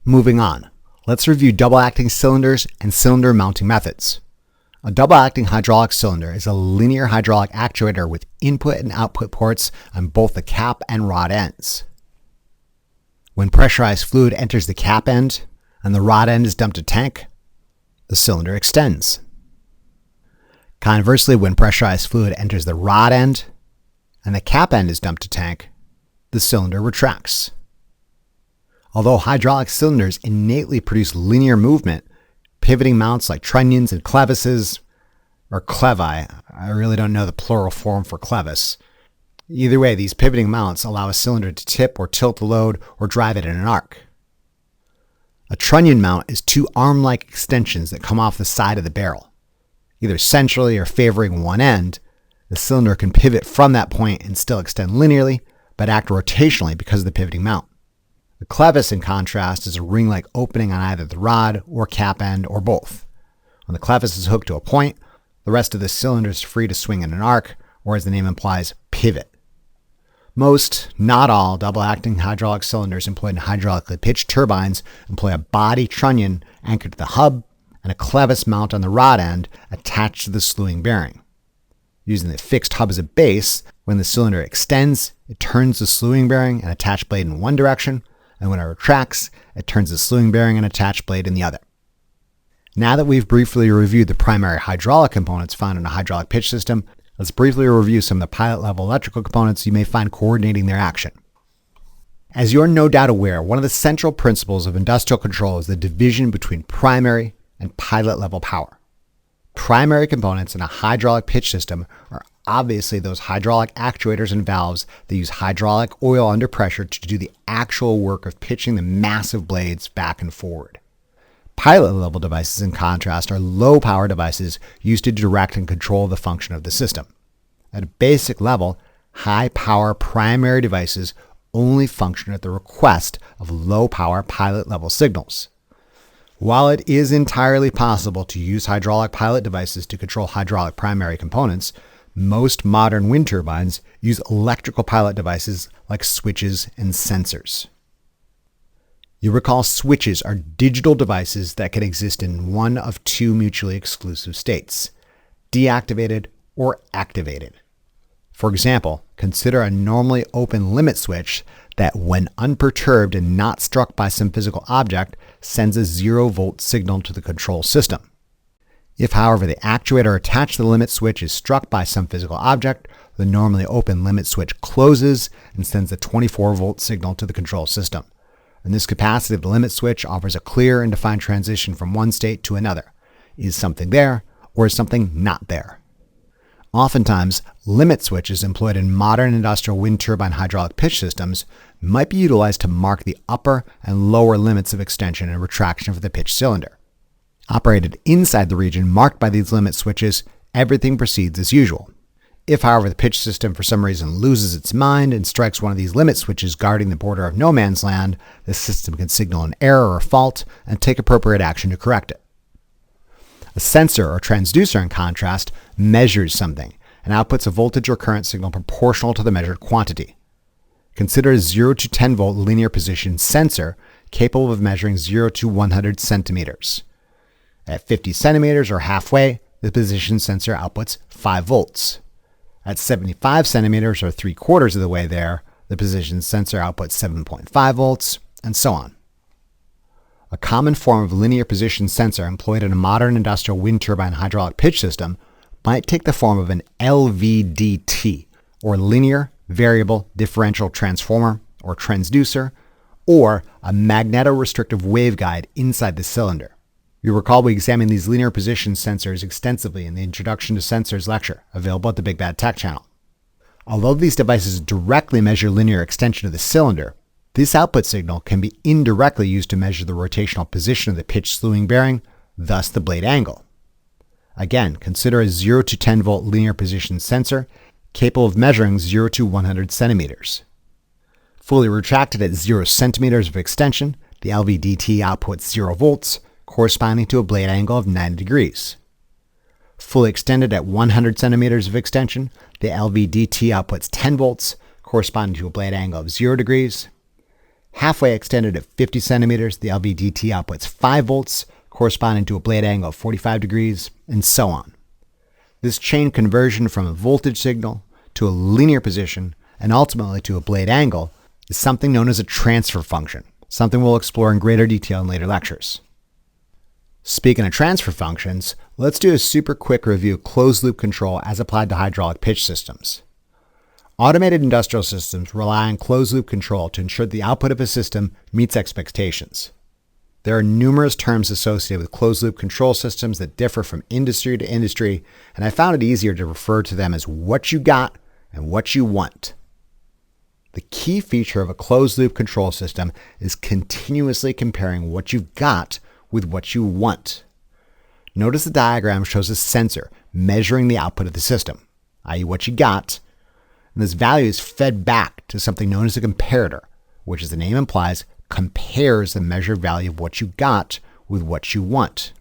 Moving on, let's review double-acting cylinders and cylinder mounting methods. A double-acting hydraulic cylinder is a linear hydraulic actuator with input and output ports on both the cap and rod ends. When pressurized fluid enters the cap end and the rod end is dumped to tank, the cylinder extends. Conversely, when pressurized fluid enters the rod end and the cap end is dumped to tank, the cylinder retracts. Although hydraulic cylinders innately produce linear movement, pivoting mounts like trunnions and clevises, or clevi, I really don't know the plural form for clevis. Either way, these pivoting mounts allow a cylinder to tip or tilt the load or drive it in an arc. A trunnion mount is two arm-like extensions that come off the side of the barrel. Either centrally or favoring one end, the cylinder can pivot from that point and still extend linearly, but act rotationally because of the pivoting mount. The clevis, in contrast, is a ring-like opening on either the rod or cap end or both. When the clevis is hooked to a point, the rest of the cylinder is free to swing in an arc, or as the name implies, pivot. Most, not all, double-acting hydraulic cylinders employed in hydraulically pitched turbines employ a body trunnion anchored to the hub and a clevis mount on the rod end attached to the slewing bearing. Using the fixed hub as a base, when the cylinder extends, it turns the slewing bearing and attached blade in one direction, and when it retracts, it turns the slewing bearing and attached blade in the other. Now that we've briefly reviewed the primary hydraulic components found in a hydraulic pitch system, let's briefly review some of the pilot-level electrical components you may find coordinating their action. As you're no doubt aware, one of the central principles of industrial control is the division between primary and pilot-level power. Primary components in a hydraulic pitch system are obviously those hydraulic actuators and valves that use hydraulic oil under pressure to do the actual work of pitching the massive blades back and forward. Pilot-level devices, in contrast, are low-power devices used to direct and control the function of the system. At a basic level, high-power primary devices only function at the request of low-power pilot-level signals. While it is entirely possible to use hydraulic pilot devices to control hydraulic primary components, most modern wind turbines use electrical pilot devices like switches and sensors. You recall switches are digital devices that can exist in one of two mutually exclusive states, deactivated or activated. For example, consider a normally open limit switch that, when unperturbed and not struck by some physical object, sends a 0-volt signal to the control system. If, however, the actuator attached to the limit switch is struck by some physical object, the normally open limit switch closes and sends a 24-volt signal to the control system. In this capacity, the limit switch offers a clear and defined transition from one state to another. Is something there, or is something not there? Oftentimes, limit switches employed in modern industrial wind turbine hydraulic pitch systems might be utilized to mark the upper and lower limits of extension and retraction of the pitch cylinder. Operated inside the region marked by these limit switches, everything proceeds as usual. If, however, the pitch system for some reason loses its mind and strikes one of these limit switches guarding the border of no man's land, the system can signal an error or fault and take appropriate action to correct it. A sensor or transducer, in contrast, measures something and outputs a voltage or current signal proportional to the measured quantity. Consider a 0 to 10 volt linear position sensor capable of measuring 0 to 100 centimeters. At 50 centimeters or halfway, the position sensor outputs 5 volts. At 75 centimeters or 3/4 of the way there, the position sensor outputs 7.5 volts, and so on. A common form of linear position sensor employed in a modern industrial wind turbine hydraulic pitch system might take the form of an LVDT, or linear variable differential transformer, or transducer, or a magnetorestrictive waveguide inside the cylinder. You recall we examined these linear position sensors extensively in the Introduction to Sensors lecture, available at the Big Bad Tech channel. Although these devices directly measure linear extension of the cylinder, this output signal can be indirectly used to measure the rotational position of the pitch slewing bearing, thus the blade angle. Again, consider a 0 to 10 volt linear position sensor capable of measuring 0 to 100 centimeters. Fully retracted at 0 centimeters of extension, the LVDT outputs 0 volts, corresponding to a blade angle of 90 degrees. Fully extended at 100 centimeters of extension, the LVDT outputs 10 volts, corresponding to a blade angle of 0 degrees. Halfway extended at 50 centimeters, the LVDT outputs 5 volts, corresponding to a blade angle of 45 degrees, and so on. This chain conversion from a voltage signal to a linear position and ultimately to a blade angle is something known as a transfer function, something we'll explore in greater detail in later lectures. Speaking of transfer functions, let's do a super quick review of closed-loop control as applied to hydraulic pitch systems. Automated industrial systems rely on closed-loop control to ensure the output of a system meets expectations. There are numerous terms associated with closed-loop control systems that differ from industry to industry, and I found it easier to refer to them as what you got and what you want. The key feature of a closed-loop control system is continuously comparing what you've got with what you want. Notice the diagram shows a sensor measuring the output of the system, i.e. what you got, and this value is fed back to something known as a comparator, which, as the name implies, compares the measured value of what you got with what you want.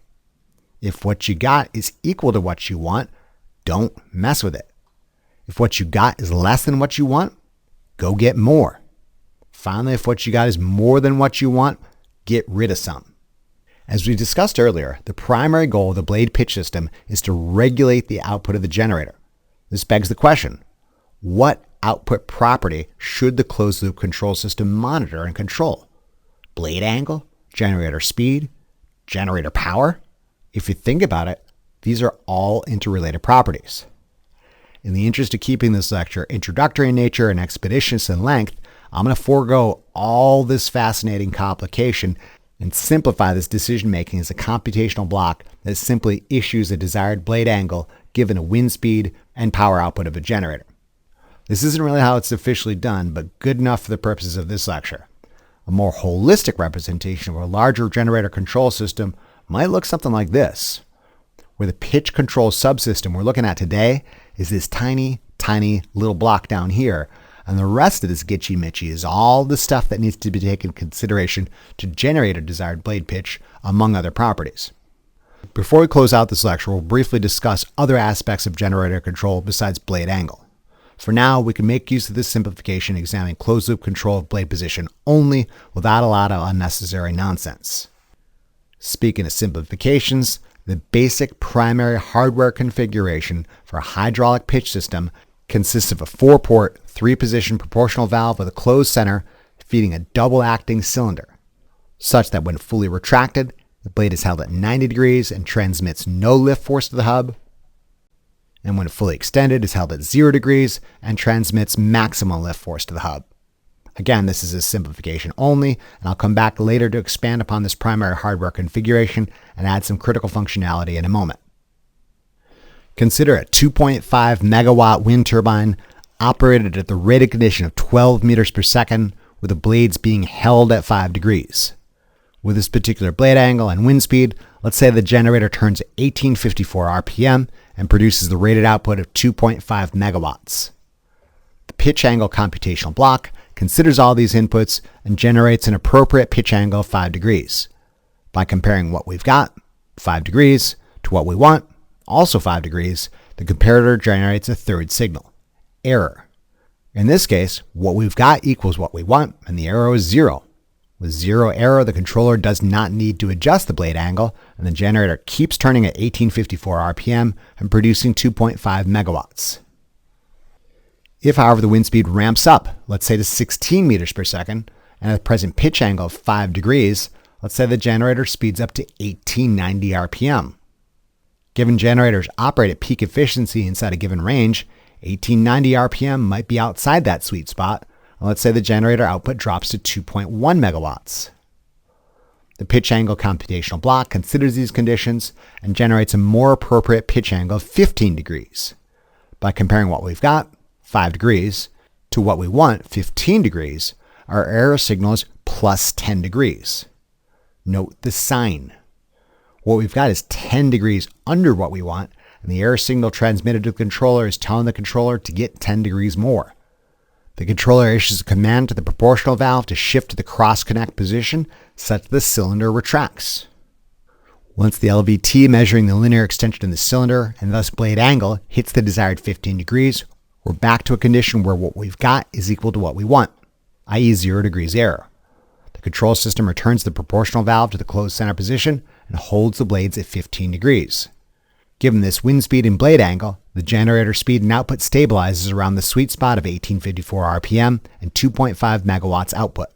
If what you got is equal to what you want, don't mess with it. If what you got is less than what you want, go get more. Finally, if what you got is more than what you want, get rid of some. As we discussed earlier, the primary goal of the blade pitch system is to regulate the output of the generator. This begs the question, what output property should the closed-loop control system monitor and control? Blade angle, generator speed, generator power? If you think about it, these are all interrelated properties. In the interest of keeping this lecture introductory in nature and expeditious in length, I'm going to forego all this fascinating complication and simplify this decision-making as a computational block that simply issues a desired blade angle given a wind speed and power output of a generator. This isn't really how it's officially done, but good enough for the purposes of this lecture. A more holistic representation of a larger generator control system might look something like this, where the pitch control subsystem we're looking at today is this tiny little block down here, and the rest of this gitchy-mitchy is all the stuff that needs to be taken into consideration to generate a desired blade pitch, among other properties. Before we close out this lecture, we'll briefly discuss other aspects of generator control besides blade angle. For now, we can make use of this simplification examining closed-loop control of blade position only without a lot of unnecessary nonsense. Speaking of simplifications, the basic primary hardware configuration for a hydraulic pitch system consists of a 4-port, 3-position proportional valve with a closed center feeding a double-acting cylinder, such that when fully retracted, the blade is held at 90 degrees and transmits no lift force to the hub, and when fully extended, is held at 0 degrees and transmits maximum lift force to the hub. Again, this is a simplification only, and I'll come back later to expand upon this primary hardware configuration and add some critical functionality in a moment. Consider a 2.5 megawatt wind turbine operated at the rated condition of 12 meters per second with the blades being held at 5 degrees. With this particular blade angle and wind speed, let's say the generator turns at 1854 RPM and produces the rated output of 2.5 megawatts. The pitch angle computational block considers all these inputs and generates an appropriate pitch angle of 5 degrees. By comparing what we've got, 5 degrees, to what we want, also 5 degrees, the comparator generates a third signal, error. In this case, what we've got equals what we want, and the error is 0. With 0 error, the controller does not need to adjust the blade angle, and the generator keeps turning at 1854 RPM and producing 2.5 megawatts. If, however, the wind speed ramps up, let's say to 16 meters per second, and at the present pitch angle of 5 degrees, let's say the generator speeds up to 1890 RPM. Given generators operate at peak efficiency inside a given range, 1890 RPM might be outside that sweet spot, and let's say the generator output drops to 2.1 megawatts. The pitch angle computational block considers these conditions and generates a more appropriate pitch angle of 15 degrees. By comparing what we've got, 5 degrees, to what we want, 15 degrees, our error signal is plus 10 degrees. Note the sign. What we've got is 10 degrees under what we want, and the error signal transmitted to the controller is telling the controller to get 10 degrees more. The controller issues a command to the proportional valve to shift to the cross-connect position such that the cylinder retracts. Once the LVT measuring the linear extension of the cylinder and thus blade angle hits the desired 15 degrees, we're back to a condition where what we've got is equal to what we want, i.e. 0 degrees error. The control system returns the proportional valve to the closed center position and holds the blades at 15 degrees. Given this wind speed and blade angle, the generator speed and output stabilizes around the sweet spot of 1854 RPM and 2.5 megawatts output.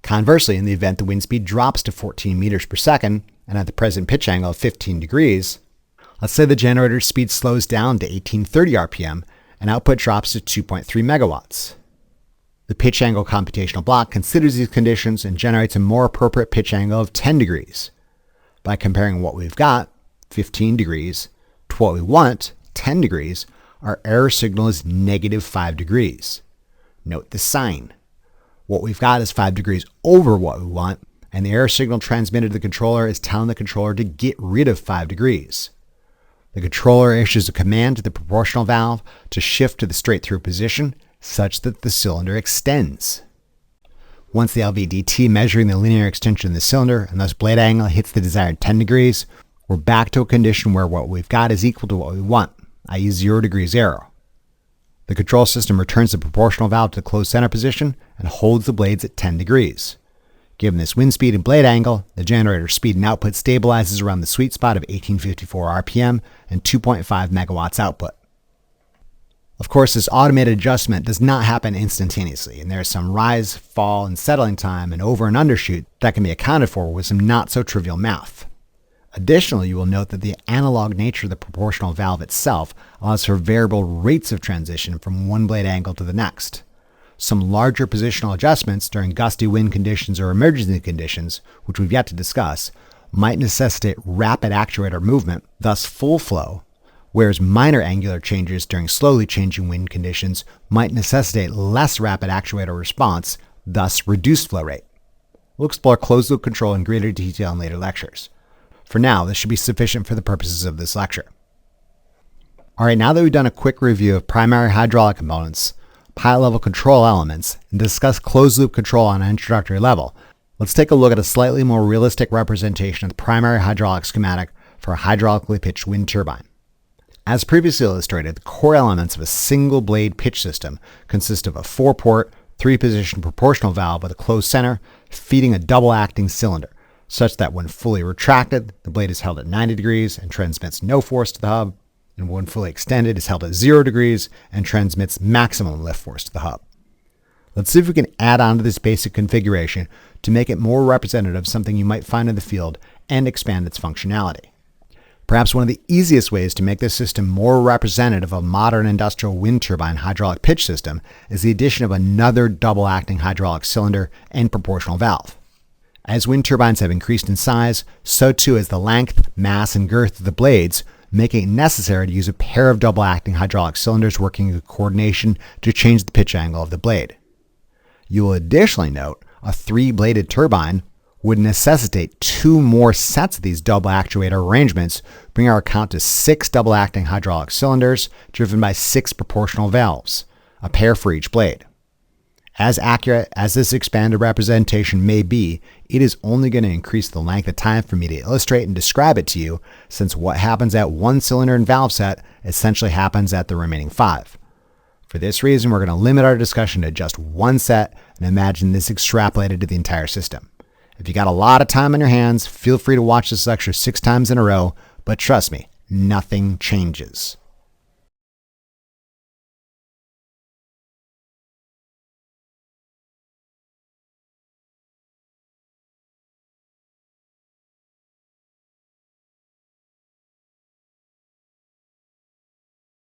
Conversely, in the event the wind speed drops to 14 meters per second and at the present pitch angle of 15 degrees, let's say the generator's speed slows down to 1830 RPM and output drops to 2.3 megawatts. The pitch angle computational block considers these conditions and generates a more appropriate pitch angle of 10 degrees. By comparing what we've got, 15 degrees, to what we want, 10 degrees, our error signal is negative 5 degrees. Note the sign. What we've got is 5 degrees over what we want, and the error signal transmitted to the controller is telling the controller to get rid of 5 degrees. The controller issues a command to the proportional valve to shift to the straight-through position such that the cylinder extends. Once the LVDT measuring the linear extension of the cylinder and thus blade angle hits the desired 10 degrees, we're back to a condition where what we've got is equal to what we want, i.e. 0 degrees arrow. The control system returns the proportional valve to the closed center position and holds the blades at 10 degrees. Given this wind speed and blade angle, the generator speed and output stabilizes around the sweet spot of 1854 RPM and 2.5 megawatts output. Of course, this automated adjustment does not happen instantaneously, and there is some rise, fall, and settling time and over and undershoot that can be accounted for with some not so trivial math. Additionally, you will note that the analog nature of the proportional valve itself allows for variable rates of transition from one blade angle to the next. Some larger positional adjustments during gusty wind conditions or emergency conditions, which we've yet to discuss, might necessitate rapid actuator movement, thus full flow, whereas minor angular changes during slowly changing wind conditions might necessitate less rapid actuator response, thus reduced flow rate. We'll explore closed-loop control in greater detail in later lectures. For now, this should be sufficient for the purposes of this lecture. Alright, now that we've done a quick review of primary hydraulic components, pilot level control elements, and discuss closed-loop control on an introductory level, let's take a look at a slightly more realistic representation of the primary hydraulic schematic for a hydraulically pitched wind turbine. As previously illustrated, the core elements of a single blade pitch system consist of a 4-port, 3-position proportional valve with a closed center feeding a double-acting cylinder, such that when fully retracted, the blade is held at 90 degrees and transmits no force to the hub, and when fully extended is held at 0 degrees and transmits maximum lift force to the hub. Let's see if we can add on to this basic configuration to make it more representative of something you might find in the field and expand its functionality. Perhaps one of the easiest ways to make this system more representative of a modern industrial wind turbine hydraulic pitch system is the addition of another double-acting hydraulic cylinder and proportional valve. As wind turbines have increased in size, so too has the length, mass, and girth of the blades, making it necessary to use a pair of double-acting hydraulic cylinders working in coordination to change the pitch angle of the blade. You will additionally note a 3-bladed turbine would necessitate 2 more sets of these double actuator arrangements, bringing our count to 6 double-acting hydraulic cylinders driven by 6 proportional valves, a pair for each blade. As accurate as this expanded representation may be, it is only going to increase the length of time for me to illustrate and describe it to you, since what happens at one cylinder and valve set essentially happens at the remaining 5. For this reason, we're going to limit our discussion to just one set and imagine this extrapolated to the entire system. If you got a lot of time on your hands, feel free to watch this lecture 6 times in a row, but trust me, nothing changes.